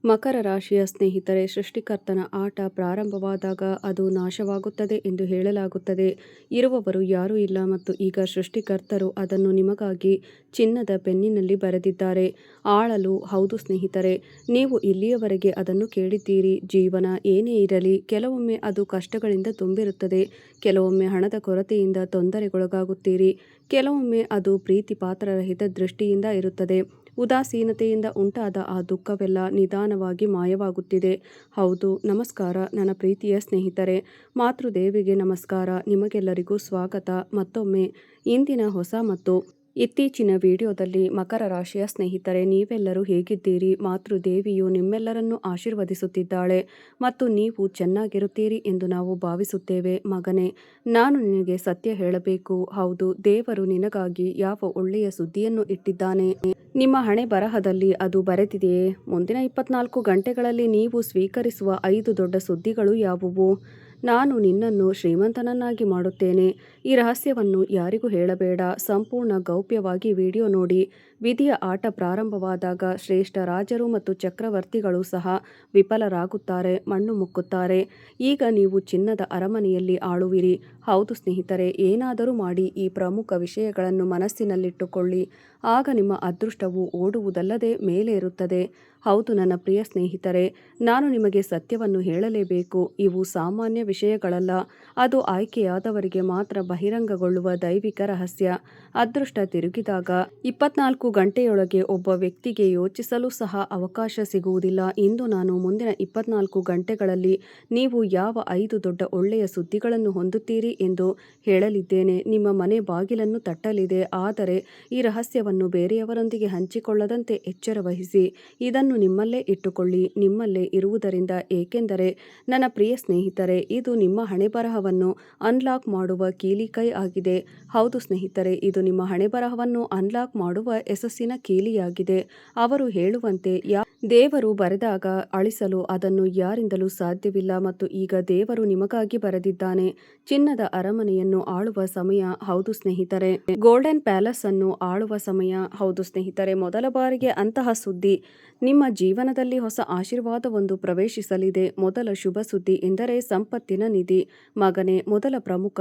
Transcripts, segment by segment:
ಮಕರ ರಾಶಿಯ ಸ್ನೇಹಿತರೆ, ಸೃಷ್ಟಿಕರ್ತನ ಆಟ ಪ್ರಾರಂಭವಾದಾಗ ಅದು ನಾಶವಾಗುತ್ತದೆ ಎಂದು ಹೇಳಲಾಗುತ್ತದೆ. ಇರುವವರು ಯಾರೂ ಇಲ್ಲ ಮತ್ತು ಈಗ ಸೃಷ್ಟಿಕರ್ತರು ಅದನ್ನು ನಿಮಗಾಗಿ ಚಿನ್ನದ ಪೆನ್ನಿನಲ್ಲಿ ಬರೆದಿದ್ದಾರೆ. ಆಳಲು ಹೌದು ಸ್ನೇಹಿತರೆ, ನೀವು ಇಲ್ಲಿಯವರೆಗೆ ಅದನ್ನು ಕೇಳಿದ್ದೀರಿ. ಜೀವನ ಏನೇ ಇರಲಿ, ಕೆಲವೊಮ್ಮೆ ಅದು ಕಷ್ಟಗಳಿಂದ ತುಂಬಿರುತ್ತದೆ. ಕೆಲವೊಮ್ಮೆ ಹಣದ ಕೊರತೆಯಿಂದ ತೊಂದರೆಗೊಳಗಾಗುತ್ತೀರಿ. ಕೆಲವೊಮ್ಮೆ ಅದು ಪ್ರೀತಿ ಪಾತ್ರರಹಿತ ದೃಷ್ಟಿಯಿಂದ ಇರುತ್ತದೆ. ಉದಾಸೀನತೆಯಿಂದ ಉಂಟಾದ ಆ ದುಃಖವೆಲ್ಲ ನಿಧಾನವಾಗಿ ಮಾಯವಾಗುತ್ತಿದೆ. ಹೌದು, ನಮಸ್ಕಾರ ನನ್ನ ಪ್ರೀತಿಯ ಸ್ನೇಹಿತರೆ. ಮಾತೃದೇವಿಗೆ ನಮಸ್ಕಾರ. ನಿಮಗೆಲ್ಲರಿಗೂ ಸ್ವಾಗತ ಮತ್ತೊಮ್ಮೆ. ಇಂದಿನ ಹೊಸ ಮತ್ತು ಇತ್ತೀಚಿನ ವಿಡಿಯೋದಲ್ಲಿ ಮಕರ ರಾಶಿಯ ಸ್ನೇಹಿತರೆ, ನೀವೆಲ್ಲರೂ ಹೇಗಿದ್ದೀರಿ? ಮಾತೃದೇವಿಯು ನಿಮ್ಮೆಲ್ಲರನ್ನು ಆಶೀರ್ವದಿಸುತ್ತಿದ್ದಾಳೆ ಮತ್ತು ನೀವು ಚೆನ್ನಾಗಿರುತ್ತೀರಿ ಎಂದು ನಾವು ಭಾವಿಸುತ್ತೇವೆ. ಮಗನೇ, ನಾನು ನಿನಗೆ ಸತ್ಯ ಹೇಳಬೇಕು. ಹೌದು, ದೇವರು ನಿನಗಾಗಿ ಯಾವ ಒಳ್ಳೆಯ ಸುದ್ದಿಯನ್ನು ಇಟ್ಟಿದ್ದಾನೆ. ನಿಮ್ಮ ಹಣೆ ಬರಹದಲ್ಲಿ ಅದು ಬರೆದಿದೆಯೇ? ಮುಂದಿನ 24 ಗಂಟೆಗಳಲ್ಲಿ ನೀವು ಸ್ವೀಕರಿಸುವ 5 ದೊಡ್ಡ ಸುದ್ದಿಗಳು ಯಾವುವು? ನಾನು ನಿನ್ನನ್ನು ಶ್ರೀಮಂತನನ್ನಾಗಿ ಮಾಡುತ್ತೇನೆ. ಈ ರಹಸ್ಯವನ್ನು ಯಾರಿಗೂ ಹೇಳಬೇಡ. ಸಂಪೂರ್ಣ ಗೌಪ್ಯವಾಗಿ ವಿಡಿಯೋ ನೋಡಿ. ವಿಧಿಯ ಆಟ ಪ್ರಾರಂಭವಾದಾಗ ಶ್ರೇಷ್ಠ ರಾಜರು ಮತ್ತು ಚಕ್ರವರ್ತಿಗಳು ಸಹ ವಿಫಲರಾಗುತ್ತಾರೆ, ಮಣ್ಣು ಮುಕ್ಕುತ್ತಾರೆ. ಈಗ ನೀವು ಚಿನ್ನದ ಅರಮನೆಯಲ್ಲಿ ಆಳುವಿರಿ. ಹೌದು ಸ್ನೇಹಿತರೆ, ಏನಾದರೂ ಮಾಡಿ ಈ ಪ್ರಮುಖ ವಿಷಯಗಳನ್ನು ಮನಸ್ಸಿನಲ್ಲಿಟ್ಟುಕೊಳ್ಳಿ. ಆಗ ನಿಮ್ಮ ಅದೃಷ್ಟವು ಓಡುವುದಲ್ಲದೆ ಮೇಲೆ ಇರುತ್ತದೆ. ಹೌದು ನನ್ನ ಪ್ರಿಯ ಸ್ನೇಹಿತರೆ, ನಾನು ನಿಮಗೆ ಸತ್ಯವನ್ನು ಹೇಳಲೇಬೇಕು. ಇವು ಸಾಮಾನ್ಯ ವಿಷಯಗಳಲ್ಲ. ಅದು ಆಯ್ಕೆಯಾದವರಿಗೆ ಮಾತ್ರ ಬಹಿರಂಗಗೊಳ್ಳುವ ದೈವಿಕ ರಹಸ್ಯ. ಅದೃಷ್ಟ ತಿರುಗಿದಾಗ 24 ಗಂಟೆಯೊಳಗೆ ಒಬ್ಬ ವ್ಯಕ್ತಿಗೆ ಯೋಚಿಸಲು ಸಹ ಅವಕಾಶ ಸಿಗುವುದಿಲ್ಲ. ಇಂದು ನಾನು ಮುಂದಿನ 24 ಗಂಟೆಗಳಲ್ಲಿ ನೀವು ಯಾವ 5 ದೊಡ್ಡ ಒಳ್ಳೆಯ ಸುದ್ದಿಗಳನ್ನು ಹೊಂದುತ್ತೀರಿ ಎಂದು ಹೇಳಲಿದ್ದೇನೆ. ನಿಮ್ಮ ಮನೆ ಬಾಗಿಲನ್ನು ತಟ್ಟಲಿದೆ. ಆದರೆ ಈ ರಹಸ್ಯವನ್ನು ಬೇರೆಯವರೊಂದಿಗೆ ಹಂಚಿಕೊಳ್ಳದಂತೆ ಎಚ್ಚರ ವಹಿಸಿ. ಇದನ್ನು ನಿಮ್ಮಲ್ಲೇ ಇಟ್ಟುಕೊಳ್ಳಿ, ನಿಮ್ಮಲ್ಲೇ ಇರುವುದರಿಂದ. ಏಕೆಂದರೆ ನನ್ನ ಪ್ರಿಯ ಸ್ನೇಹಿತರೆ, ಇದು ನಿಮ್ಮ ಹಣೆಬರಹವನ್ನು ಅನ್ಲಾಕ್ ಮಾಡುವ ಕೀಲಿಕೈ ಆಗಿದೆ. ಹೌದು ಸ್ನೇಹಿತರೆ, ಇದು ನಿಮ್ಮ ಹಣೆಬರಹವನ್ನು ಅನ್ಲಾಕ್ ಮಾಡುವ ಯಶಸ್ಸಿನ ಕೀಲಿಯಾಗಿದೆ. ಅವರು ಹೇಳುವಂತೆ ದೇವರು ಬರೆದಾಗ ಅಳಿಸಲು ಅದನ್ನು ಯಾರಿಂದಲೂ ಸಾಧ್ಯವಿಲ್ಲ ಮತ್ತು ಈಗ ದೇವರು ನಿಮಗಾಗಿ ಬರೆದಿದ್ದಾನೆ. ಚಿನ್ನದ ಅರಮನೆಯನ್ನು ಆಳುವ ಸಮಯ. ಹೌದು ಸ್ನೇಹಿತರೆ, ಗೋಲ್ಡನ್ ಪ್ಯಾಲೇಸ್ ಅನ್ನು ಆಳುವ ಸಮಯ. ಹೌದು ಸ್ನೇಹಿತರೆ, ಮೊದಲ ಬಾರಿಗೆ ಅಂತಹ ಸುದ್ದಿ. ನಿಮ್ಮ ಜೀವನದಲ್ಲಿ ಹೊಸ ಆಶೀರ್ವಾದವೊಂದು ಪ್ರವೇಶಿಸಲಿದೆ. ಮೊದಲ ಶುಭ ಸುದ್ದಿ ಎಂದರೆ ಸಂಪತ್ತಿನ ನಿಧಿ. ಮಗನೇ, ಮೊದಲ ಪ್ರಮುಖ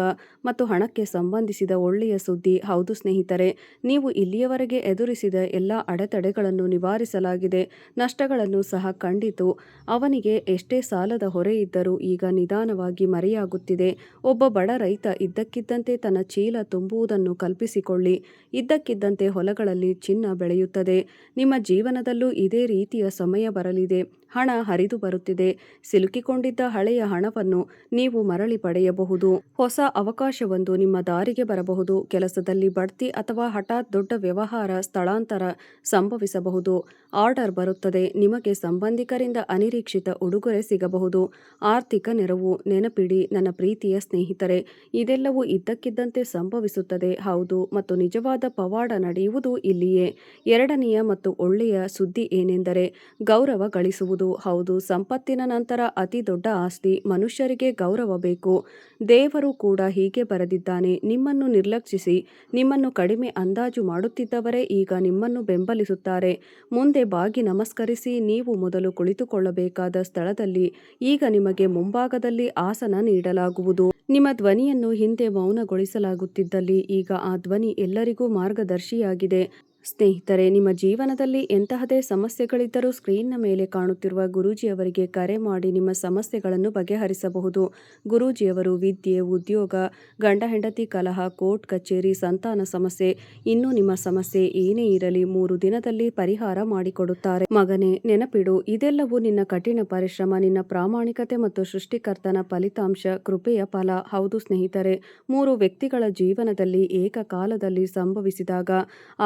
ಮತ್ತು ಹಣಕ್ಕೆ ಸಂಬಂಧಿಸಿದ ಒಳ್ಳೆಯ ಸುದ್ದಿ. ಹೌದು ಸ್ನೇಹಿತರೆ, ನೀವು ಇಲ್ಲಿಯವರೆಗೆ ಎದುರಿಸಿದ ಎಲ್ಲ ಅಡೆತಡೆಗಳನ್ನು ನಿವಾರಿಸಲಾಗಿದೆ. ನಷ್ಟಗಳನ್ನು ಸಹ ಕಂಡಿತು. ಅವನಿಗೆ ಎಷ್ಟೇ ಸಾಲದ ಹೊರೆ ಇದ್ದರೂ ಈಗ ನಿಧಾನವಾಗಿ ಮರೆಯಾಗುತ್ತಿದೆ. ಒಬ್ಬ ಬಡ ರೈತ ಇದ್ದಕ್ಕಿದ್ದಂತೆ ತನ್ನ ಚೀಲ ತುಂಬುವುದನ್ನು ಕಲ್ಪಿಸಿಕೊಳ್ಳಿ. ಇದ್ದಕ್ಕಿದ್ದಂತೆ ಹೊಲಗಳಲ್ಲಿ ಚಿನ್ನ ಬೆಳೆಯುತ್ತದೆ. ನಿಮ್ಮ ಜೀವನದಲ್ಲೂ ಇದೇ ರೀತಿಯ ಸಮಯ ಬರಲಿದೆ. ಹಣ ಹರಿದು ಬರುತ್ತಿದೆ. ಸಿಲುಕಿಕೊಂಡಿದ್ದ ಹಳೆಯ ಹಣವನ್ನು ನೀವು ಮರಳಿ ಪಡೆಯಬಹುದು. ಹೊಸ ಅವಕಾಶವೊಂದು ನಿಮ್ಮ ದಾರಿಗೆ ಬರಬಹುದು. ಕೆಲಸದಲ್ಲಿ ಬಡ್ತಿ ಅಥವಾ ಹಠಾತ್ ದೊಡ್ಡ ವ್ಯವಹಾರ ಸ್ಥಳಾಂತರ ಸಂಭವಿಸಬಹುದು. ಆರ್ಡರ್ ಬರುತ್ತದೆ. ನಿಮಗೆ ಸಂಬಂಧಿಕರಿಂದ ಅನಿರೀಕ್ಷಿತ ಉಡುಗೊರೆ ಸಿಗಬಹುದು. ಆರ್ಥಿಕ ನೆರವು. ನೆನಪಿಡಿ ನನ್ನ ಪ್ರೀತಿಯ ಸ್ನೇಹಿತರೆ, ಇದೆಲ್ಲವೂ ಇದ್ದಕ್ಕಿದ್ದಂತೆ ಸಂಭವಿಸುತ್ತದೆ. ಹೌದು, ಮತ್ತು ನಿಜವಾದ ಪವಾಡ ನಡೆಯುವುದು ಇಲ್ಲಿಯೇ. ಎರಡನೆಯ ಮತ್ತು ಒಳ್ಳೆಯ ಸುದ್ದಿ ಏನೆಂದರೆ ಗೌರವ ಗಳಿಸುವುದು. ಹೌದು, ಸಂಪತ್ತಿನ ನಂತರ ಅತಿ ದೊಡ್ಡ ಆಸ್ತಿ ಮನುಷ್ಯರಿಗೆ ಗೌರವ ಬೇಕು. ದೇವರು ಕೂಡ ಹೀಗೆ ಬರೆದಿದ್ದಾನೆ. ನಿಮ್ಮನ್ನು ನಿರ್ಲಕ್ಷಿಸಿ ನಿಮ್ಮನ್ನು ಕಡಿಮೆ ಅಂದಾಜು ಮಾಡುತ್ತಿದ್ದವರೇ ಈಗ ನಿಮ್ಮನ್ನು ಬೆಂಬಲಿಸುತ್ತಾರೆ. ಮುಂದೆ ಬಾಗಿ ನಮಸ್ಕರಿಸಿ. ನೀವು ಮೊದಲು ಕುಳಿತುಕೊಳ್ಳಬೇಕಾದ ಸ್ಥಳದಲ್ಲಿ ಈಗ ನಿಮಗೆ ಮುಂಭಾಗದಲ್ಲಿ ಆಸನ ನೀಡಲಾಗುವುದು. ನಿಮ್ಮ ಧ್ವನಿಯನ್ನು ಹಿಂದೆ ಮೌನಗೊಳಿಸಲಾಗುತ್ತಿದ್ದಲ್ಲಿ ಈಗ ಆ ಧ್ವನಿ ಎಲ್ಲರಿಗೂ ಮಾರ್ಗದರ್ಶಿಯಾಗಿದೆ. ಸ್ನೇಹಿತರೆ, ನಿಮ್ಮ ಜೀವನದಲ್ಲಿ ಎಂತಹದೇ ಸಮಸ್ಯೆಗಳಿದ್ದರೂ ಸ್ಕ್ರೀನ್ನ ಮೇಲೆ ಕಾಣುತ್ತಿರುವ ಗುರೂಜಿಯವರಿಗೆ ಕರೆ ಮಾಡಿ ನಿಮ್ಮ ಸಮಸ್ಯೆಗಳನ್ನು ಬಗೆಹರಿಸಬಹುದು. ಗುರೂಜಿಯವರು ವಿದ್ಯೆ, ಉದ್ಯೋಗ, ಗಂಡ ಹೆಂಡತಿ ಕಲಹ, ಕೋರ್ಟ್ ಕಚೇರಿ, ಸಂತಾನ ಸಮಸ್ಯೆ, ಇನ್ನೂ ನಿಮ್ಮ ಸಮಸ್ಯೆ ಏನೇ ಇರಲಿ 3 ದಿನದಲ್ಲಿ ಪರಿಹಾರ ಮಾಡಿಕೊಡುತ್ತಾರೆ. ಮಗನೇ, ನೆನಪಿಡು, ಇದೆಲ್ಲವೂ ನಿನ್ನ ಕಠಿಣ ಪರಿಶ್ರಮ, ನಿನ್ನ ಪ್ರಾಮಾಣಿಕತೆ ಮತ್ತು ಸೃಷ್ಟಿಕರ್ತನ ಫಲಿತಾಂಶ, ಕೃಪೆಯ ಫಲ. ಹೌದು ಸ್ನೇಹಿತರೆ, 3 ವ್ಯಕ್ತಿಗಳ ಜೀವನದಲ್ಲಿ ಏಕಕಾಲದಲ್ಲಿ ಸಂಭವಿಸಿದಾಗ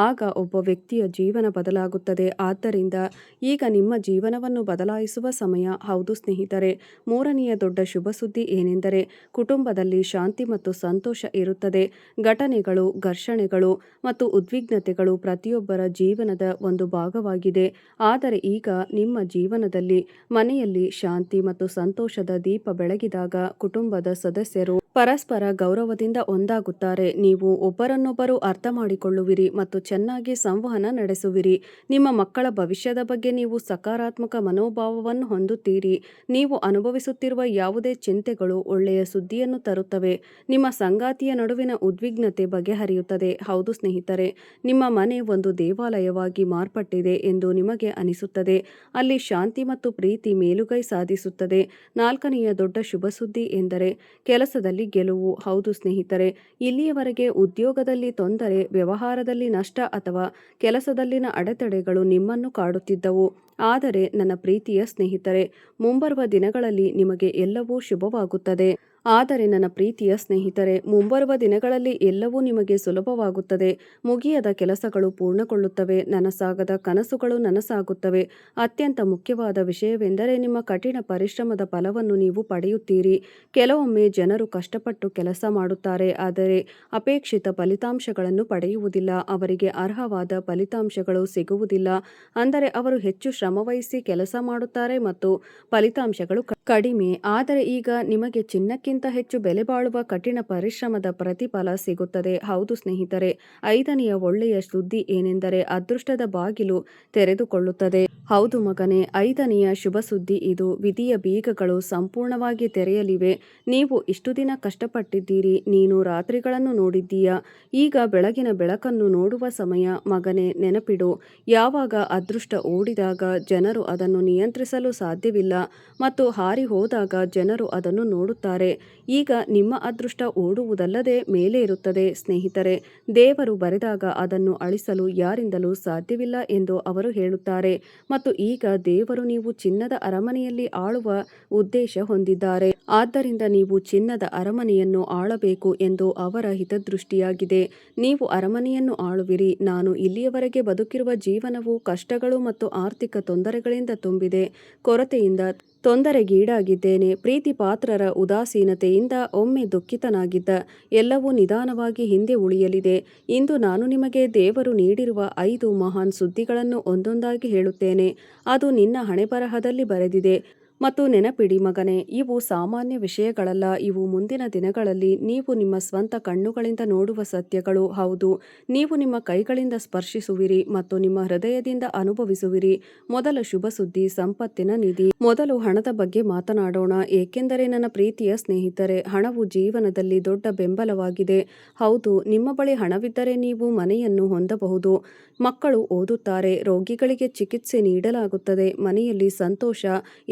ಆಗ ಒಬ್ಬ ವ್ಯಕ್ತಿಯ ಜೀವನ ಬದಲಾಗುತ್ತದೆ. ಆದ್ದರಿಂದ ಈಗ ನಿಮ್ಮ ಜೀವನವನ್ನು ಬದಲಾಯಿಸುವ ಸಮಯ. ಹೌದು ಸ್ನೇಹಿತರೆ, 3ನೆಯ ದೊಡ್ಡ ಶುಭ ಸುದ್ದಿ ಏನೆಂದರೆ ಕುಟುಂಬದಲ್ಲಿ ಶಾಂತಿ ಮತ್ತು ಸಂತೋಷ ಇರುತ್ತದೆ. ಘಟನೆಗಳು, ಘರ್ಷಣೆಗಳು ಮತ್ತು ಉದ್ವಿಗ್ನತೆಗಳು ಪ್ರತಿಯೊಬ್ಬರ ಜೀವನದ ಒಂದು ಭಾಗವಾಗಿದೆ. ಆದರೆ ಈಗ ನಿಮ್ಮ ಜೀವನದಲ್ಲಿ ಮನೆಯಲ್ಲಿ ಶಾಂತಿ ಮತ್ತು ಸಂತೋಷದ ದೀಪ ಬೆಳಗಿದಾಗ ಕುಟುಂಬದ ಸದಸ್ಯರು ಪರಸ್ಪರ ಗೌರವದಿಂದ ಒಂದಾಗುತ್ತಾರೆ. ನೀವು ಒಬ್ಬರನ್ನೊಬ್ಬರು ಅರ್ಥ ಮಾಡಿಕೊಳ್ಳುವಿರಿ ಮತ್ತು ಚೆನ್ನಾಗಿ ಸಂವಹನ ನಡೆಸುವಿರಿ. ನಿಮ್ಮ ಮಕ್ಕಳ ಭವಿಷ್ಯದ ಬಗ್ಗೆ ನೀವು ಸಕಾರಾತ್ಮಕ ಮನೋಭಾವವನ್ನು ಹೊಂದುತ್ತೀರಿ. ನೀವು ಅನುಭವಿಸುತ್ತಿರುವ ಯಾವುದೇ ಚಿಂತೆಗಳು ಒಳ್ಳೆಯ ಸುದ್ದಿಯನ್ನು ತರುತ್ತವೆ. ನಿಮ್ಮ ಸಂಗಾತಿಯ ನಡುವಿನ ಉದ್ವಿಗ್ನತೆ ಬಗೆಹರಿಯುತ್ತದೆ. ಹೌದು ಸ್ನೇಹಿತರೆ, ನಿಮ್ಮ ಮನೆ ಒಂದು ದೇವಾಲಯವಾಗಿ ಮಾರ್ಪಟ್ಟಿದೆ ಎಂದು ನಿಮಗೆ ಅನಿಸುತ್ತದೆ. ಅಲ್ಲಿ ಶಾಂತಿ ಮತ್ತು ಪ್ರೀತಿ ಮೇಲುಗೈ ಸಾಧಿಸುತ್ತದೆ. ನಾಲ್ಕನೆಯ ದೊಡ್ಡ ಶುಭ ಸುದ್ದಿ ಎಂದರೆ ಕೆಲಸದಲ್ಲಿ ಗೆಲುವು. ಹೌದು ಸ್ನೇಹಿತರೆ, ಇಲ್ಲಿಯವರೆಗೆ ಉದ್ಯೋಗದಲ್ಲಿ ತೊಂದರೆ, ವ್ಯವಹಾರದಲ್ಲಿ ನಷ್ಟ ಅಥವಾ ಕೆಲಸದಲ್ಲಿನ ಅಡೆತಡೆಗಳು ನಿಮ್ಮನ್ನು ಕಾಡುತ್ತಿದ್ದವು. ಆದರೆ ನನ್ನ ಪ್ರೀತಿಯ ಸ್ನೇಹಿತರೆ, ಮುಂಬರುವ ದಿನಗಳಲ್ಲಿ ನಿಮಗೆ ಎಲ್ಲವೂ ಶುಭವಾಗುತ್ತದೆ. ಆದರೆ ನನ್ನ ಪ್ರೀತಿಯ ಸ್ನೇಹಿತರೆ, ಮುಂಬರುವ ದಿನಗಳಲ್ಲಿ ಎಲ್ಲವೂ ನಿಮಗೆ ಸುಲಭವಾಗುತ್ತದೆ. ಮುಗಿಯದ ಕೆಲಸಗಳು ಪೂರ್ಣಗೊಳ್ಳುತ್ತವೆ. ನನಸಾಗದ ಕನಸುಗಳು ನನಸಾಗುತ್ತವೆ. ಅತ್ಯಂತ ಮುಖ್ಯವಾದ ವಿಷಯವೆಂದರೆ ನಿಮ್ಮ ಕಠಿಣ ಪರಿಶ್ರಮದ ಫಲವನ್ನು ನೀವು ಪಡೆಯುತ್ತೀರಿ. ಕೆಲವೊಮ್ಮೆ ಜನರು ಕಷ್ಟಪಟ್ಟು ಕೆಲಸ ಮಾಡುತ್ತಾರೆ, ಆದರೆ ಅಪೇಕ್ಷಿತ ಫಲಿತಾಂಶಗಳನ್ನು ಪಡೆಯುವುದಿಲ್ಲ. ಅವರಿಗೆ ಅರ್ಹವಾದ ಫಲಿತಾಂಶಗಳು ಸಿಗುವುದಿಲ್ಲ. ಅಂದರೆ ಅವರು ಹೆಚ್ಚು ಶ್ರಮವಹಿಸಿ ಕೆಲಸ ಮಾಡುತ್ತಾರೆ ಮತ್ತು ಫಲಿತಾಂಶಗಳು ಕಡಿಮೆ. ಆದರೆ ಈಗ ನಿಮಗೆ ಚಿನ್ನಕ್ಕಿಂತ ಹೆಚ್ಚು ಬೆಲೆ ಬಾಳುವ ಕಠಿಣ ಪರಿಶ್ರಮದ ಪ್ರತಿಫಲ ಸಿಗುತ್ತದೆ. ಹೌದು ಸ್ನೇಹಿತರೆ, ಐದನೆಯ ಒಳ್ಳೆಯ ಸುದ್ದಿ ಏನೆಂದರೆ ಅದೃಷ್ಟದ ಬಾಗಿಲು ತೆರೆದುಕೊಳ್ಳುತ್ತದೆ. ಹೌದು ಮಗನೇ, ಐದನೆಯ ಶುಭ ಸುದ್ದಿ ಇದು. ವಿಧಿಯ ಬೀಗಗಳು ಸಂಪೂರ್ಣವಾಗಿ ತೆರೆಯಲಿವೆ. ನೀವು ಇಷ್ಟು ದಿನ ಕಷ್ಟಪಟ್ಟಿದ್ದೀರಿ. ನೀನು ರಾತ್ರಿಗಳನ್ನು ನೋಡಿದ್ದೀಯಾ. ಈಗ ಬೆಳಗಿನ ಬೆಳಕನ್ನು ನೋಡುವ ಸಮಯ. ಮಗನೇ, ನೆನಪಿಡು, ಯಾವಾಗ ಅದೃಷ್ಟ ಓಡಿದಾಗ ಜನರು ಅದನ್ನು ನಿಯಂತ್ರಿಸಲು ಸಾಧ್ಯವಿಲ್ಲ ಮತ್ತು ಹಾರಿ ಹೋದಾಗ ಜನರು ಅದನ್ನು ನೋಡುತ್ತಾರೆ. ಈಗ ನಿಮ್ಮ ಅದೃಷ್ಟ ಓಡುವುದಲ್ಲದೆ ಮೇಲೆ ಇರುತ್ತದೆ. ಸ್ನೇಹಿತರೆ, ದೇವರು ಬರೆದಾಗ ಅದನ್ನು ಅಳಿಸಲು ಯಾರಿಂದಲೂ ಸಾಧ್ಯವಿಲ್ಲ ಎಂದು ಅವರು ಹೇಳುತ್ತಾರೆ. ಮತ್ತು ಈಗ ದೇವರು ನೀವು ಚಿನ್ನದ ಅರಮನೆಯಲ್ಲಿ ಆಳುವ ಉದ್ದೇಶ ಹೊಂದಿದ್ದಾರೆ. ಆದ್ದರಿಂದ ನೀವು ಚಿನ್ನದ ಅರಮನೆಯನ್ನು ಆಳಬೇಕು ಎಂದು ಅವರ ಹಿತದೃಷ್ಟಿಯಾಗಿದೆ. ನೀವು ಅರಮನೆಯನ್ನು ಆಳುವಿರಿ. ನಾನು ಇಲ್ಲಿಯವರೆಗೆ ಬದುಕಿರುವ ಜೀವನವು ಕಷ್ಟಗಳು ಮತ್ತು ಆರ್ಥಿಕ ತೊಂದರೆಗಳಿಂದ ತುಂಬಿದೆ. ಕೊರತೆಯಿಂದ ತೊಂದರೆಗೀಡಾಗಿದ್ದೇನೆ. ಪ್ರೀತಿ ಪಾತ್ರರ ಉದಾಸೀನತೆಯಿಂದ ಒಮ್ಮೆ ದುಃಖಿತನಾಗಿದ್ದ. ಎಲ್ಲವೂ ನಿಧಾನವಾಗಿ ಹಿಂದೆ ಉಳಿಯಲಿದೆ. ಇಂದು ನಾನು ನಿಮಗೆ ದೇವರು ನೀಡಿರುವ 5 ಮಹಾನ್ ಸುದ್ದಿಗಳನ್ನು ಒಂದೊಂದಾಗಿ ಹೇಳುತ್ತೇನೆ. ಅದು ನಿನ್ನ ಹಣೆಬರಹದಲ್ಲಿ ಬರೆದಿದೆ. ಮತ್ತು ನೆನಪಿಡಿ ಮಗನೇ, ಇವು ಸಾಮಾನ್ಯ ವಿಷಯಗಳಲ್ಲ. ಇವು ಮುಂದಿನ ದಿನಗಳಲ್ಲಿ ನೀವು ನಿಮ್ಮ ಸ್ವಂತ ಕಣ್ಣುಗಳಿಂದ ನೋಡುವ ಸತ್ಯಗಳು. ಹೌದು, ನೀವು ನಿಮ್ಮ ಕೈಗಳಿಂದ ಸ್ಪರ್ಶಿಸುವಿರಿ ಮತ್ತು ನಿಮ್ಮ ಹೃದಯದಿಂದ ಅನುಭವಿಸುವಿರಿ. ಮೊದಲ ಶುಭ ಸುದ್ದಿ, ಸಂಪತ್ತಿನ ನಿಧಿ. ಮೊದಲು ಹಣದ ಬಗ್ಗೆ ಮಾತನಾಡೋಣ, ಏಕೆಂದರೆ ನನ್ನ ಪ್ರೀತಿಯ ಸ್ನೇಹಿತರೆ, ಹಣವು ಜೀವನದಲ್ಲಿ ದೊಡ್ಡ ಬೆಂಬಲವಾಗಿದೆ. ಹೌದು, ನಿಮ್ಮ ಬಳಿ ಹಣವಿದ್ದರೆ ನೀವು ಮನೆಯನ್ನು ಹೊಂದಬಹುದು, ಮಕ್ಕಳು ಓದುತ್ತಾರೆ, ರೋಗಿಗಳಿಗೆ ಚಿಕಿತ್ಸೆ ನೀಡಲಾಗುತ್ತದೆ, ಮನೆಯಲ್ಲಿ ಸಂತೋಷ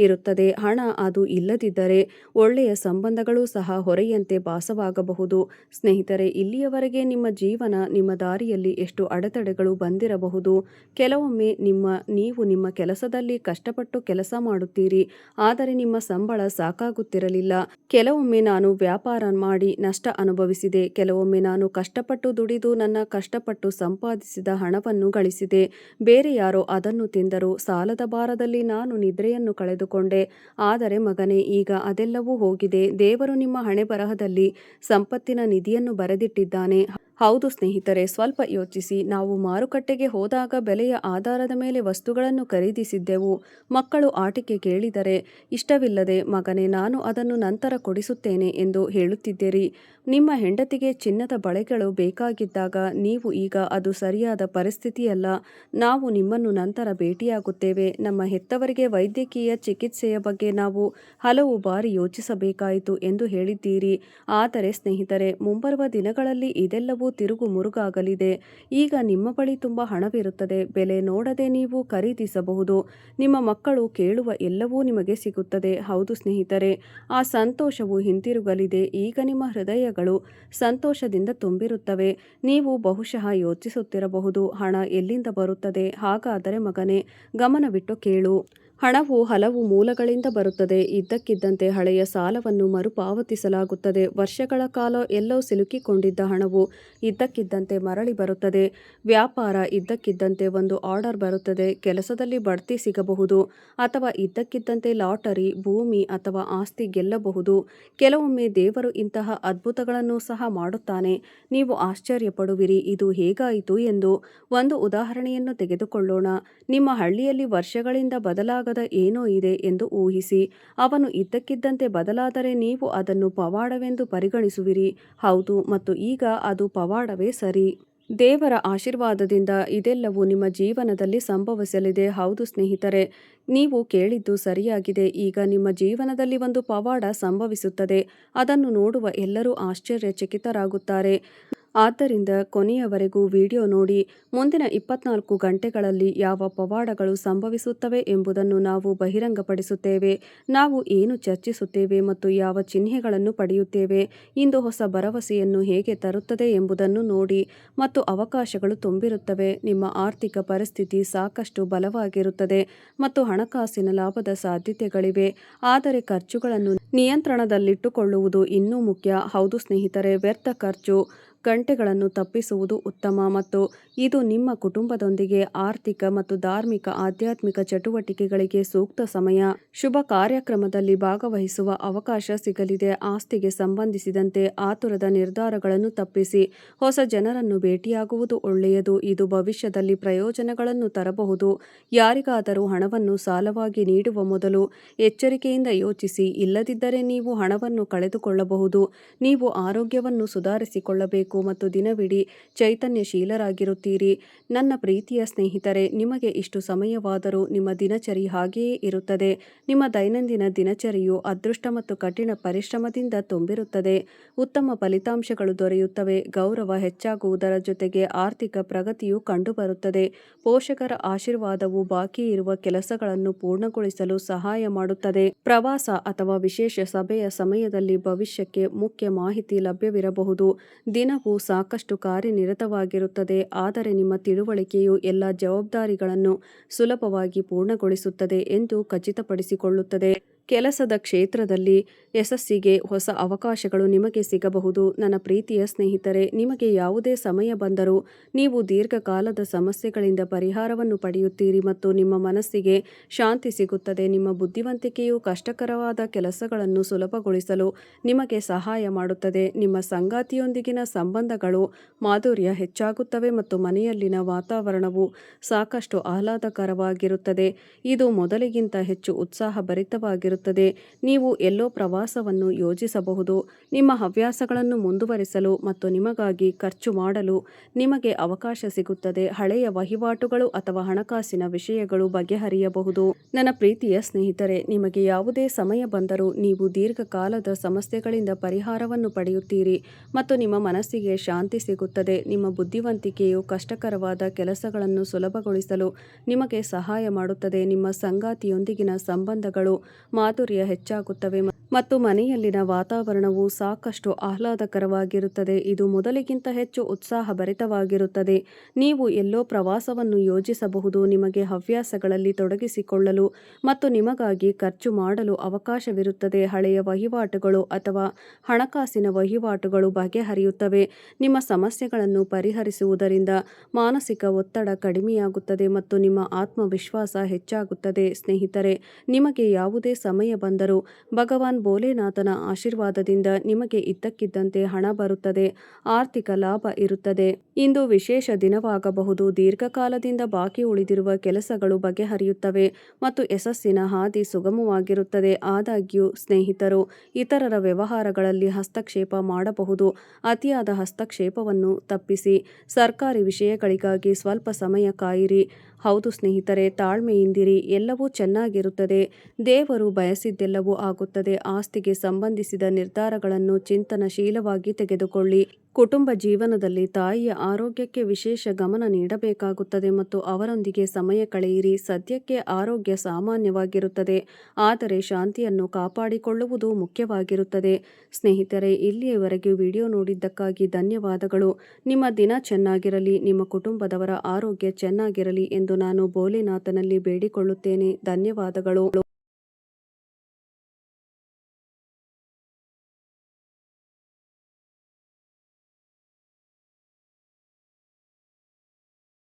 ಇರುತ್ತದೆ. ಹಣ ಅದು ಇಲ್ಲದಿದ್ದರೆ ಒಳ್ಳೆಯ ಸಂಬಂಧಗಳು ಸಹ ಹೊರೆಯಂತೆ ಭಾಸವಾಗಬಹುದು. ಸ್ನೇಹಿತರೆ, ಇಲ್ಲಿಯವರೆಗೆ ನಿಮ್ಮ ಜೀವನ, ನಿಮ್ಮ ದಾರಿಯಲ್ಲಿ ಎಷ್ಟು ಅಡೆತಡೆಗಳು ಬಂದಿರಬಹುದು. ಕೆಲವೊಮ್ಮೆ ನೀವು ನಿಮ್ಮ ಕೆಲಸದಲ್ಲಿ ಕಷ್ಟಪಟ್ಟು ಕೆಲಸ ಮಾಡುತ್ತೀರಿ, ಆದರೆ ನಿಮ್ಮ ಸಂಬಳ ಸಾಕಾಗುತ್ತಿರಲಿಲ್ಲ. ಕೆಲವೊಮ್ಮೆ ನಾನು ವ್ಯಾಪಾರ ಮಾಡಿ ನಷ್ಟ ಅನುಭವಿಸಿದೆ. ಕೆಲವೊಮ್ಮೆ ನಾನು ಕಷ್ಟಪಟ್ಟು ದುಡಿದು ನನ್ನ ಕಷ್ಟಪಟ್ಟು ಸಂಪಾದಿಸಿದ ಹಣವನ್ನು ಗಳಿಸಿದೆ. ಬೇರೆ ಯಾರೋ ಅದನ್ನು ತಿಂದರು. ಸಾಲದ ಭಾರದಲ್ಲಿ ನಾನು ನಿದ್ರೆಯನ್ನು ಕಳೆದುಕೊಂಡೆ. ಆದರೆ ಮಗನೇ, ಈಗ ಅದೆಲ್ಲವೂ ಹೋಗಿದೆ. ದೇವರು ನಿಮ್ಮ ಹಣೆಬರಹದಲ್ಲಿ ಸಂಪತ್ತಿನ ನಿಧಿಯನ್ನು ಬರೆದಿಟ್ಟಿದ್ದಾನೆ. ಹೌದು ಸ್ನೇಹಿತರೆ, ಸ್ವಲ್ಪ ಯೋಚಿಸಿ. ನಾವು ಮಾರುಕಟ್ಟೆಗೆ ಹೋದಾಗ ಬೆಲೆಯ ಆಧಾರದ ಮೇಲೆ ವಸ್ತುಗಳನ್ನು ಖರೀದಿಸಿದ್ದೆವು. ಮಕ್ಕಳು ಆಟಿಕೆ ಕೇಳಿದರೆ ಇಷ್ಟವಿಲ್ಲದೆ, ಮಗನೇ, ನಾನು ಅದನ್ನು ನಂತರ ಕೊಡಿಸುತ್ತೇನೆ ಎಂದು ಹೇಳುತ್ತಿದ್ದೀರಿ. ನಿಮ್ಮ ಹೆಂಡತಿಗೆ ಚಿನ್ನದ ಬಳೆಗಳು ಬೇಕಾಗಿದ್ದಾಗ ನೀವು ಈಗ ಅದು ಸರಿಯಾದ ಪರಿಸ್ಥಿತಿಯಲ್ಲ, ನಾವು ನಿಮ್ಮನ್ನು ನಂತರ ಭೇಟಿಯಾಗುತ್ತೇವೆ. ನಮ್ಮ ಹೆತ್ತವರಿಗೆ ವೈದ್ಯಕೀಯ ಚಿಕಿತ್ಸೆಯ ಬಗ್ಗೆ ನಾವು ಹಲವು ಬಾರಿ ಯೋಚಿಸಬೇಕಾಯಿತು ಎಂದು ಹೇಳಿದ್ದೀರಿ. ಆದರೆ ಸ್ನೇಹಿತರೆ, ಮುಂಬರುವ ದಿನಗಳಲ್ಲಿ ಇದೆಲ್ಲವೂ ತಿರುಗು ಮುರುಗಾಗಲಿದೆ. ಈಗ ನಿಮ್ಮ ಬಳಿ ತುಂಬ ಹಣವಿರುತ್ತದೆ. ಬೆಲೆ ನೋಡದೆ ನೀವು ಖರೀದಿಸಬಹುದು. ನಿಮ್ಮ ಮಕ್ಕಳು ಕೇಳುವ ಎಲ್ಲವೂ ನಿಮಗೆ ಸಿಗುತ್ತದೆ. ಹೌದು ಸ್ನೇಹಿತರೆ, ಆ ಸಂತೋಷವು ಹಿಂತಿರುಗಲಿದೆ. ಈಗ ನಿಮ್ಮ ಹೃದಯಗಳು ಸಂತೋಷದಿಂದ ತುಂಬಿರುತ್ತವೆ. ನೀವು ಬಹುಶಃ ಯೋಚಿಸುತ್ತಿರಬಹುದು, ಹಣ ಎಲ್ಲಿಂದ ಬರುತ್ತದೆ? ಹಾಗಾದರೆ ಮಗನೇ, ಗಮನವಿಟ್ಟು ಕೇಳು. ಹಣವು ಹಲವು ಮೂಲಗಳಿಂದ ಬರುತ್ತದೆ. ಇದ್ದಕ್ಕಿದ್ದಂತೆ ಹಳೆಯ ಸಾಲವನ್ನು ಮರುಪಾವತಿಸಲಾಗುತ್ತದೆ. ವರ್ಷಗಳ ಕಾಲ ಎಲ್ಲೋ ಸಿಲುಕಿಕೊಂಡಿದ್ದ ಹಣವು ಇದ್ದಕ್ಕಿದ್ದಂತೆ ಮರಳಿ ಬರುತ್ತದೆ. ವ್ಯಾಪಾರ ಇದ್ದಕ್ಕಿದ್ದಂತೆ ಒಂದು ಆರ್ಡರ್ ಬರುತ್ತದೆ. ಕೆಲಸದಲ್ಲಿ ಬಡ್ತಿ ಸಿಗಬಹುದು, ಅಥವಾ ಇದ್ದಕ್ಕಿದ್ದಂತೆ ಲಾಟರಿ, ಭೂಮಿ ಅಥವಾ ಆಸ್ತಿ ಗೆಲ್ಲಬಹುದು. ಕೆಲವೊಮ್ಮೆ ದೇವರು ಇಂತಹ ಅದ್ಭುತಗಳನ್ನು ಸಹ ಮಾಡುತ್ತಾನೆ. ನೀವು ಆಶ್ಚರ್ಯಪಡುವಿರಿ, ಇದು ಹೇಗಾಯಿತು ಎಂದು. ಒಂದು ಉದಾಹರಣೆಯನ್ನು ತೆಗೆದುಕೊಳ್ಳೋಣ. ನಿಮ್ಮ ಹಳ್ಳಿಯಲ್ಲಿ ವರ್ಷಗಳಿಂದ ಬದಲಾಗದ ಭಾಗದ ಏನೋ ಇದೆ ಎಂದು ಊಹಿಸಿ. ಅವನು ಇದ್ದಕ್ಕಿದ್ದಂತೆ ಬದಲಾದರೆ ನೀವು ಅದನ್ನು ಪವಾಡವೆಂದು ಪರಿಗಣಿಸುವಿರಿ. ಹೌದು, ಮತ್ತು ಈಗ ಅದು ಪವಾಡವೇ ಸರಿ. ದೇವರ ಆಶೀರ್ವಾದದಿಂದ ಇದೆಲ್ಲವೂ ನಿಮ್ಮ ಜೀವನದಲ್ಲಿ ಸಂಭವಿಸಲಿದೆ. ಹೌದು ಸ್ನೇಹಿತರೆ, ನೀವು ಕೇಳಿದ್ದು ಸರಿಯಾಗಿದೆ. ಈಗ ನಿಮ್ಮ ಜೀವನದಲ್ಲಿ ಒಂದು ಪವಾಡ ಸಂಭವಿಸುತ್ತದೆ. ಅದನ್ನು ನೋಡುವ ಎಲ್ಲರೂ ಆಶ್ಚರ್ಯಚಕಿತರಾಗುತ್ತಾರೆ. ಆದ್ದರಿಂದ ಕೊನೆಯವರೆಗೂ ವಿಡಿಯೋ ನೋಡಿ. ಮುಂದಿನ 24 ಗಂಟೆಗಳಲ್ಲಿ ಯಾವ ಪವಾಡಗಳು ಸಂಭವಿಸುತ್ತವೆ ಎಂಬುದನ್ನು ನಾವು ಬಹಿರಂಗಪಡಿಸುತ್ತೇವೆ. ನಾವು ಏನು ಚರ್ಚಿಸುತ್ತೇವೆ ಮತ್ತು ಯಾವ ಚಿಹ್ನೆಗಳನ್ನು ಪಡೆಯುತ್ತೇವೆ, ಇಂದು ಹೊಸ ಭರವಸೆಯನ್ನು ಹೇಗೆ ತರುತ್ತದೆ ಎಂಬುದನ್ನು ನೋಡಿ. ಮತ್ತು ಅವಕಾಶಗಳು ತುಂಬಿರುತ್ತವೆ. ನಿಮ್ಮ ಆರ್ಥಿಕ ಪರಿಸ್ಥಿತಿ ಸಾಕಷ್ಟು ಬಲವಾಗಿರುತ್ತದೆ ಮತ್ತು ಹಣಕಾಸಿನ ಲಾಭದ ಸಾಧ್ಯತೆಗಳಿವೆ. ಆದರೆ ಖರ್ಚುಗಳನ್ನು ನಿಯಂತ್ರಣದಲ್ಲಿಟ್ಟುಕೊಳ್ಳುವುದು ಇನ್ನೂ ಮುಖ್ಯ. ಹೌದು ಸ್ನೇಹಿತರೆ, ವ್ಯರ್ಥ ಖರ್ಚು ಗಂಟೆಗಳನ್ನು ತಪ್ಪಿಸುವುದು ಉತ್ತಮ ಮತ್ತು ಇದು ನಿಮ್ಮ ಕುಟುಂಬದೊಂದಿಗೆ ಆರ್ಥಿಕ ಮತ್ತು ಧಾರ್ಮಿಕ ಆಧ್ಯಾತ್ಮಿಕ ಚಟುವಟಿಕೆಗಳಿಗೆ ಸೂಕ್ತ ಸಮಯ. ಶುಭ ಕಾರ್ಯಕ್ರಮದಲ್ಲಿ ಭಾಗವಹಿಸುವ ಅವಕಾಶ ಸಿಗಲಿದೆ. ಆಸ್ತಿಗೆ ಸಂಬಂಧಿಸಿದಂತೆ ಆತುರದ ನಿರ್ಧಾರಗಳನ್ನು ತಪ್ಪಿಸಿ. ಹೊಸ ಜನರನ್ನು ಭೇಟಿಯಾಗುವುದು ಒಳ್ಳೆಯದು. ಇದು ಭವಿಷ್ಯದಲ್ಲಿ ಪ್ರಯೋಜನಗಳನ್ನು ತರಬಹುದು. ಯಾರಿಗಾದರೂ ಹಣವನ್ನು ಸಾಲವಾಗಿ ನೀಡುವ ಮೊದಲು ಎಚ್ಚರಿಕೆಯಿಂದ ಯೋಚಿಸಿ, ಇಲ್ಲದಿದ್ದರೆ ನೀವು ಹಣವನ್ನು ಕಳೆದುಕೊಳ್ಳಬಹುದು. ನೀವು ಆರೋಗ್ಯವನ್ನು ಸುಧಾರಿಸಿಕೊಳ್ಳಬೇಕು ಮತ್ತು ದಿನವಿಡೀ ಚೈತನ್ಯಶೀಲರಾಗಿರುತ್ತೀರಿ. ನನ್ನ ಪ್ರೀತಿಯ ಸ್ನೇಹಿತರೆ, ನಿಮಗೆ ಇಷ್ಟು ಸಮಯವಾದರೂ ನಿಮ್ಮ ದಿನಚರಿ ಹಾಗೆಯೇ ಇರುತ್ತದೆ. ನಿಮ್ಮ ದೈನಂದಿನ ದಿನಚರಿಯು ಅದೃಷ್ಟ ಮತ್ತು ಕಠಿಣ ಪರಿಶ್ರಮದಿಂದ ತುಂಬಿರುತ್ತದೆ. ಉತ್ತಮ ಫಲಿತಾಂಶಗಳು ದೊರೆಯುತ್ತವೆ. ಗೌರವ ಹೆಚ್ಚಾಗುವುದರ ಜೊತೆಗೆ ಆರ್ಥಿಕ ಪ್ರಗತಿಯು ಕಂಡುಬರುತ್ತದೆ. ಪೋಷಕರ ಆಶೀರ್ವಾದವು ಬಾಕಿ ಇರುವ ಕೆಲಸಗಳನ್ನು ಪೂರ್ಣಗೊಳಿಸಲು ಸಹಾಯ ಮಾಡುತ್ತದೆ. ಪ್ರವಾಸ ಅಥವಾ ವಿಶೇಷ ಸಭೆಯ ಸಮಯದಲ್ಲಿ ಭವಿಷ್ಯಕ್ಕೆ ಮುಖ್ಯ ಮಾಹಿತಿ ಲಭ್ಯವಿರಬಹುದು. ದಿನವು ಸಾಕಷ್ಟು ಕಾರ್ಯನಿರತವಾಗಿರುತ್ತದೆ, ಆದರೆ ನಿಮ್ಮ ತಿಳುವಳಿಕೆಯು ಎಲ್ಲ ಜವಾಬ್ದಾರಿಗಳನ್ನು ಸುಲಭವಾಗಿ ಪೂರ್ಣಗೊಳಿಸುತ್ತದೆ ಎಂದು ಖಚಿತಪಡಿಸಿಕೊಳ್ಳುತ್ತದೆ. ಕೆಲಸದ ಕ್ಷೇತ್ರದಲ್ಲಿ ಯಶಸ್ಸಿಗೆ ಹೊಸ ಅವಕಾಶಗಳು ನಿಮಗೆ ಸಿಗಬಹುದು. ನನ್ನ ಪ್ರೀತಿಯ ಸ್ನೇಹಿತರೆ, ನಿಮಗೆ ಯಾವುದೇ ಸಮಯ ಬಂದರೂ ನೀವು ದೀರ್ಘಕಾಲದ ಸಮಸ್ಯೆಗಳಿಂದ ಪರಿಹಾರವನ್ನು ಪಡೆಯುತ್ತೀರಿ ಮತ್ತು ನಿಮ್ಮ ಮನಸ್ಸಿಗೆ ಶಾಂತಿ ಸಿಗುತ್ತದೆ. ನಿಮ್ಮ ಬುದ್ಧಿವಂತಿಕೆಯು ಕಷ್ಟಕರವಾದ ಕೆಲಸಗಳನ್ನು ಸುಲಭಗೊಳಿಸಲು ನಿಮಗೆ ಸಹಾಯ ಮಾಡುತ್ತದೆ. ನಿಮ್ಮ ಸಂಗಾತಿಯೊಂದಿಗಿನ ಸಂಬಂಧಗಳು ಮಾಧುರ್ಯ ಹೆಚ್ಚಾಗುತ್ತವೆ ಮತ್ತು ಮನೆಯಲ್ಲಿನ ವಾತಾವರಣವು ಸಾಕಷ್ಟು ಆಹ್ಲಾದಕರವಾಗಿರುತ್ತದೆ. ಇದು ಮೊದಲಿಗಿಂತ ಹೆಚ್ಚು ಉತ್ಸಾಹಭರಿತವಾಗಿರುತ್ತದೆ. ನೀವು ಎಲ್ಲೋ ಪ್ರವಾಸವನ್ನು ಯೋಜಿಸಬಹುದು. ನಿಮ್ಮ ಹವ್ಯಾಸಗಳನ್ನು ಮುಂದುವರಿಸಲು ಮತ್ತು ನಿಮಗಾಗಿ ಖರ್ಚು ಮಾಡಲು ನಿಮಗೆ ಅವಕಾಶ ಸಿಗುತ್ತದೆ. ಹಳೆಯ ವಹಿವಾಟುಗಳು ಅಥವಾ ಹಣಕಾಸಿನ ವಿಷಯಗಳು ಬಗೆಹರಿಯಬಹುದು. ನನ್ನ ಪ್ರೀತಿಯ ಸ್ನೇಹಿತರೆ, ನಿಮಗೆ ಯಾವುದೇ ಸಮಯ ಬಂದರೂ ನೀವು ದೀರ್ಘಕಾಲದ ಸಮಸ್ಯೆಗಳಿಂದ ಪರಿಹಾರವನ್ನು ಪಡೆಯುತ್ತೀರಿ ಮತ್ತು ನಿಮ್ಮ ಮನಸ್ಸಿಗೆ ಶಾಂತಿ ಸಿಗುತ್ತದೆ. ನಿಮ್ಮ ಬುದ್ಧಿವಂತಿಕೆಯು ಕಷ್ಟಕರವಾದ ಕೆಲಸಗಳನ್ನು ಸುಲಭಗೊಳಿಸಲು ನಿಮಗೆ ಸಹಾಯ ಮಾಡುತ್ತದೆ. ನಿಮ್ಮ ಸಂಗಾತಿಯೊಂದಿಗಿನ ಸಂಬಂಧಗಳು ಮಾಧುರ್ಯ ಹೆಚ್ಚಾಗುತ್ತವೆ ಮತ್ತು ಮನೆಯಲ್ಲಿನ ವಾತಾವರಣವು ಸಾಕಷ್ಟು ಆಹ್ಲಾದಕರವಾಗಿರುತ್ತದೆ. ಇದು ಮೊದಲಿಗಿಂತ ಹೆಚ್ಚು ಉತ್ಸಾಹಭರಿತವಾಗಿರುತ್ತದೆ. ನೀವು ಎಲ್ಲೋ ಪ್ರವಾಸವನ್ನು ಯೋಜಿಸಬಹುದು. ನಿಮಗೆ ಹವ್ಯಾಸಗಳಲ್ಲಿ ತೊಡಗಿಸಿಕೊಳ್ಳಲು ಮತ್ತು ನಿಮಗಾಗಿ ಖರ್ಚು ಮಾಡಲು ಅವಕಾಶವಿರುತ್ತದೆ. ಹಳೆಯ ವಹಿವಾಟುಗಳು ಅಥವಾ ಹಣಕಾಸಿನ ವಹಿವಾಟುಗಳು ಬಗೆಹರಿಯುತ್ತವೆ. ನಿಮ್ಮ ಸಮಸ್ಯೆಗಳನ್ನು ಪರಿಹರಿಸುವುದರಿಂದ ಮಾನಸಿಕ ಒತ್ತಡ ಕಡಿಮೆಯಾಗುತ್ತದೆ ಮತ್ತು ನಿಮ್ಮ ಆತ್ಮವಿಶ್ವಾಸ ಹೆಚ್ಚಾಗುತ್ತದೆ. ಸ್ನೇಹಿತರೆ, ನಿಮಗೆ ಯಾವುದೇ ಸಮಯ ಬಂದರೂ ಭಗವಾನ್ ಭೋಲೆನಾಥನ ಆಶೀರ್ವಾದದಿಂದ ನಿಮಗೆ ಇದ್ದಕ್ಕಿದ್ದಂತೆ ಹಣ ಬರುತ್ತದೆ. ಆರ್ಥಿಕ ಲಾಭ ಇರುತ್ತದೆ. ಇಂದು ವಿಶೇಷ ದಿನವಾಗಬಹುದು. ದೀರ್ಘಕಾಲದಿಂದ ಬಾಕಿ ಉಳಿದಿರುವ ಕೆಲಸಗಳು ಬಗೆಹರಿಯುತ್ತವೆ ಮತ್ತು ಯಶಸ್ಸಿನ ಹಾದಿ ಸುಗಮವಾಗಿರುತ್ತದೆ. ಆದಾಗ್ಯೂ ಸ್ನೇಹಿತರು ಇತರರ ವ್ಯವಹಾರಗಳಲ್ಲಿ ಹಸ್ತಕ್ಷೇಪ ಮಾಡಬಹುದು. ಅತಿಯಾದ ಹಸ್ತಕ್ಷೇಪವನ್ನು ತಪ್ಪಿಸಿ. ಸರ್ಕಾರಿ ವಿಷಯಗಳಿಗಾಗಿ ಸ್ವಲ್ಪ ಸಮಯ ಕಾಯಿರಿ. ಹೌದು ಸ್ನೇಹಿತರೆ, ತಾಳ್ಮೆಯಿಂದಿರಿ. ಎಲ್ಲವೂ ಚೆನ್ನಾಗಿರುತ್ತದೆ. ದೇವರು ಬಯಸಿದ್ದೆಲ್ಲವೂ ಆಗುತ್ತದೆ. ಆಸ್ತಿಗೆ ಸಂಬಂಧಿಸಿದ ನಿರ್ಧಾರಗಳನ್ನು ಚಿಂತನಶೀಲವಾಗಿ ತೆಗೆದುಕೊಳ್ಳಿ. ಕುಟುಂಬ ಜೀವನದಲ್ಲಿ ತಾಯಿಯ ಆರೋಗ್ಯಕ್ಕೆ ವಿಶೇಷ ಗಮನ ನೀಡಬೇಕಾಗುತ್ತದೆ ಮತ್ತು ಅವರೊಂದಿಗೆ ಸಮಯ ಕಳೆಯಿರಿ. ಸದ್ಯಕ್ಕೆ ಆರೋಗ್ಯ ಸಾಮಾನ್ಯವಾಗಿರುತ್ತದೆ, ಆದರೆ ಶಾಂತಿಯನ್ನು ಕಾಪಾಡಿಕೊಳ್ಳುವುದು ಮುಖ್ಯವಾಗಿರುತ್ತದೆ. ಸ್ನೇಹಿತರೆ, ಇಲ್ಲಿಯವರೆಗೆ ವಿಡಿಯೋ ನೋಡಿದ್ದಕ್ಕಾಗಿ ಧನ್ಯವಾದಗಳು. ನಿಮ್ಮ ದಿನ ಚೆನ್ನಾಗಿರಲಿ, ನಿಮ್ಮ ಕುಟುಂಬದವರ ಆರೋಗ್ಯ ಚೆನ್ನಾಗಿರಲಿ ಎಂದು ನಾನು ಭೋಲೆನಾಥನಲ್ಲಿ ಬೇಡಿಕೊಳ್ಳುತ್ತೇನೆ. ಧನ್ಯವಾದಗಳು.